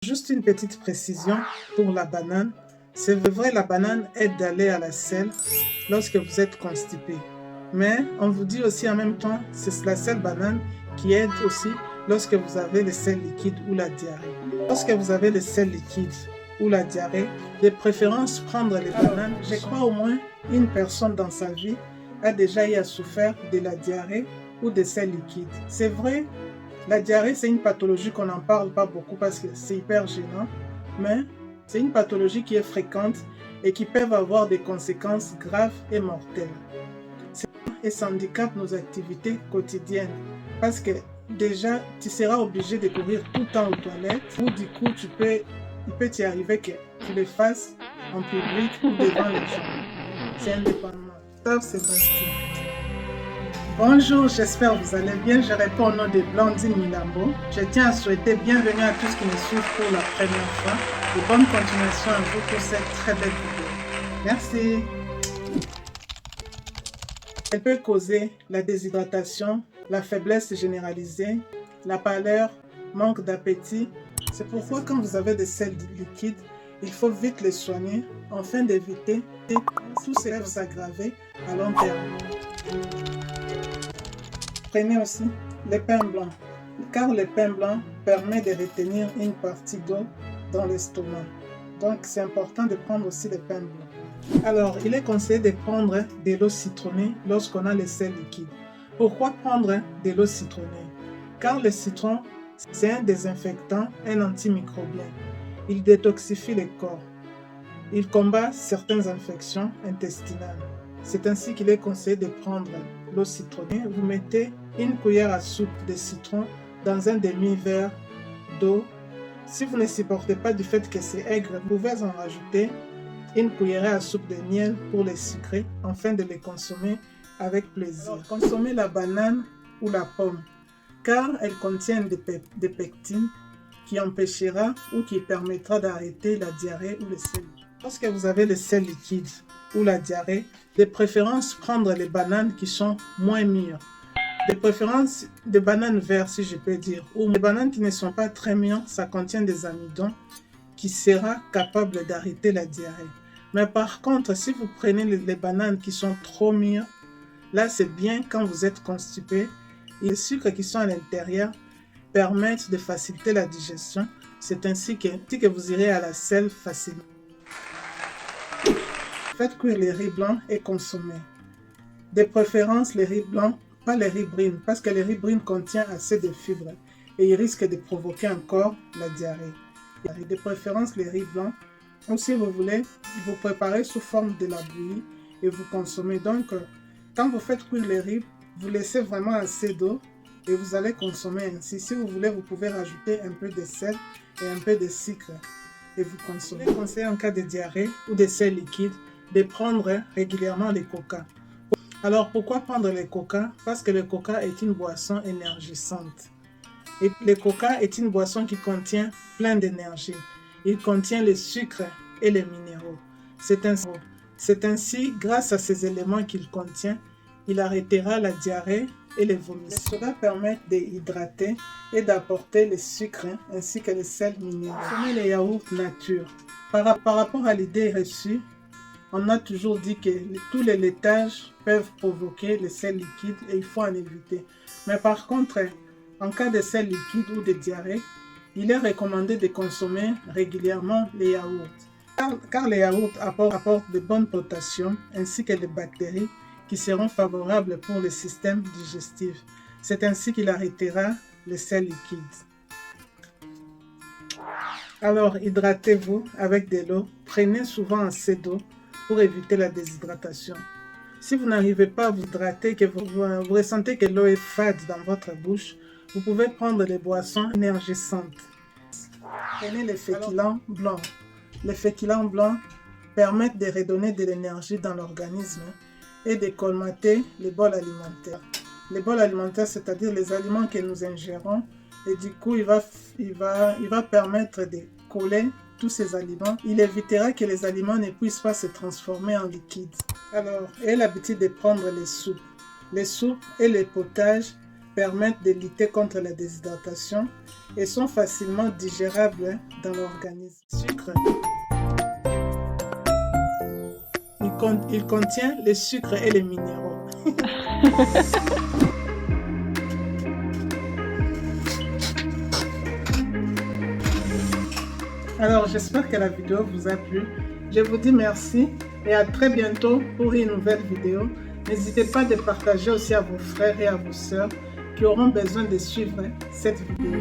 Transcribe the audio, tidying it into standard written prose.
Juste une petite précision pour la banane. C'est vrai, la banane aide d'aller à la selle lorsque vous êtes constipé. Mais on vous dit aussi en même temps, c'est la seule banane qui aide aussi lorsque vous avez le sel liquide ou la diarrhée. Lorsque vous avez le sel liquide ou la diarrhée, de préférence prendre les bananes. Je crois au moins une personne dans sa vie a déjà eu à souffrir de la diarrhée ou de sel liquide. C'est vrai, la diarrhée, c'est une pathologie qu'on n'en parle pas beaucoup parce que c'est hyper gênant, mais c'est une pathologie qui est fréquente et qui peut avoir des conséquences graves et mortelles. Et ça handicape nos activités quotidiennes parce que déjà, tu seras obligé de courir tout le temps aux toilettes ou du coup, il peut t'y arriver que tu le fasses en public ou devant les gens. C'est indépendant. Top Sébastien. Bonjour, j'espère que vous allez bien. Je réponds au nom de Blandine Milambo. Je tiens à souhaiter bienvenue à tous ceux qui me suivent pour la première fois et bonne continuation à vous pour cette très belle vidéo. Merci. Elle peut causer la déshydratation, la faiblesse généralisée, la pâleur, manque d'appétit. C'est pourquoi quand vous avez des sels liquides, il faut vite les soigner afin d'éviter tout ce qui peut s'aggraver à long terme. Prenez aussi le pain blanc, car le pain blanc permet de retenir une partie d'eau dans l'estomac. Donc c'est important de prendre aussi le pain blanc. Alors, il est conseillé de prendre de l'eau citronnée lorsqu'on a les sels liquides. Pourquoi prendre de l'eau citronnée? Car le citron, c'est un désinfectant, un antimicrobien. Il détoxifie le corps. Il combat certaines infections intestinales. C'est ainsi qu'il est conseillé de prendre l'eau citronnée. Vous mettez une cuillère à soupe de citron dans un demi-verre d'eau. Si vous ne supportez pas du fait que c'est aigre, vous pouvez en rajouter une cuillère à soupe de miel pour les sucrer, afin de les consommer avec plaisir. Alors, consommez la banane ou la pomme, car elles contiennent des pectines qui empêchera ou qui permettra d'arrêter la diarrhée ou le sel. Lorsque vous avez le sel liquide ou la diarrhée, de préférence prendre les bananes qui sont moins mûres. De préférence des bananes vertes, si je peux dire, ou les bananes qui ne sont pas très mûres, ça contient des amidons qui sera capable d'arrêter la diarrhée. Mais par contre, si vous prenez les bananes qui sont trop mûres, là c'est bien quand vous êtes constipé. Et les sucres qui sont à l'intérieur permettent de faciliter la digestion. C'est ainsi que vous irez à la selle facilement. Faites cuire les riz blancs et consommez. De préférence les riz blancs, pas les riz brunes, parce que les riz brunes contient assez de fibres et ils risquent de provoquer encore la diarrhée. De préférence les riz blancs, ou si vous voulez, vous préparez sous forme de la bouillie et vous consommez. Donc, quand vous faites cuire les riz, vous laissez vraiment assez d'eau et vous allez consommer ainsi. Si vous voulez, vous pouvez rajouter un peu de sel et un peu de sucre et vous consommez. Je conseille en cas de diarrhée ou de sel liquide de prendre régulièrement les coca. Alors, pourquoi prendre les coca? Parce que le coca est une boisson énergisante. Et le coca est une boisson qui contient plein d'énergie. Il contient le sucre et les minéraux. C'est ainsi, grâce à ces éléments qu'il contient, il arrêtera la diarrhée et les vomissements. Cela permet d'hydrater et d'apporter le sucre ainsi que les sels minéraux. Consommer les yaourts nature. Par rapport à l'idée reçue, on a toujours dit que tous les laitages peuvent provoquer le sel liquide et il faut en éviter. Mais par contre, en cas de sel liquide ou de diarrhée, il est recommandé de consommer régulièrement les yaourts. Car les yaourts apportent de bonnes potassium ainsi que des bactéries qui seront favorables pour le système digestif. C'est ainsi qu'il arrêtera le sel liquide. Alors, hydratez-vous avec de l'eau. Prenez souvent assez d'eau pour éviter la déshydratation. Si vous n'arrivez pas à vous hydrater, que vous ressentez que l'eau est fade dans votre bouche, vous pouvez prendre des boissons énergisantes. Prenez les féculents blancs. Les féculents blancs permettent de redonner de l'énergie dans l'organisme et de colmater les bols alimentaires. Les bols alimentaires, c'est-à-dire les aliments que nous ingérons, et du coup, il va permettre de coller tous ces aliments. Il évitera que les aliments ne puissent pas se transformer en liquide. Alors, ayez l'habitude de prendre les soupes. Les soupes et les potages permettent de lutter contre la déshydratation et sont facilement digérables dans l'organisme. Sucre. Il contient les sucres et les minéraux. Alors, j'espère que la vidéo vous a plu. Je vous dis merci et à très bientôt pour une nouvelle vidéo. N'hésitez pas de partager aussi à vos frères et à vos sœurs qui auront besoin de suivre cette vidéo.